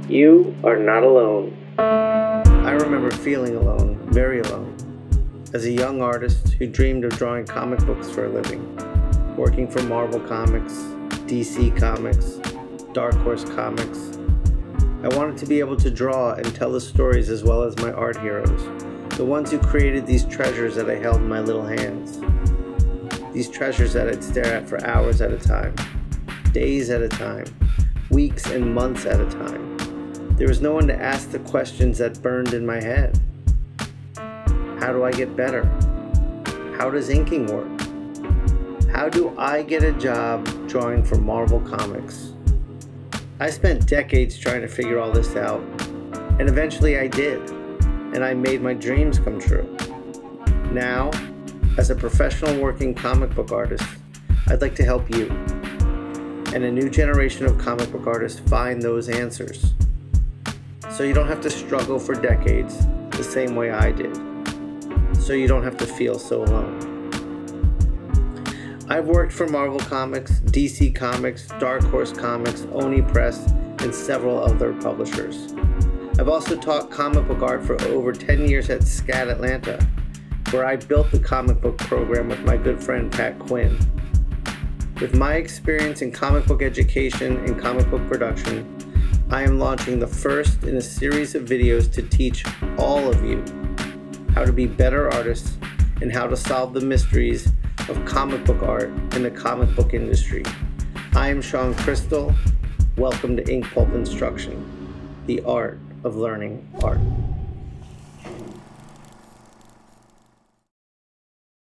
You are not alone. I remember feeling alone, very alone, as a young artist who dreamed of drawing comic books for a living, working for Marvel Comics, DC Comics, Dark Horse Comics. I wanted to be able to draw and tell the stories as well as my art heroes, the ones who created these treasures that I held in my little hands. These treasures that I'd stare at for hours at a time, days at a time, weeks and months at a time. There was no one to ask the questions that burned in my head. How do I get better? How does inking work? How do I get a job drawing for Marvel Comics? I spent decades trying to figure all this out, and eventually I did, and I made my dreams come true. Now, as a professional working comic book artist, I'd like to help you and a new generation of comic book artists find those answers, so you don't have to struggle for decades the same way I did, so you don't have to feel so alone. I've worked for Marvel Comics, DC Comics, Dark Horse Comics, Oni Press, and several other publishers. I've also taught comic book art for over 10 years at SCAD Atlanta, where I built the comic book program with my good friend Pat Quinn. With my experience in comic book education and comic book production, I am launching the first in a series of videos to teach all of you how to be better artists and how to solve the mysteries of comic book art in the comic book industry. I am Sean Crystal. Welcome to Inkpulp Instruction, the art of learning art.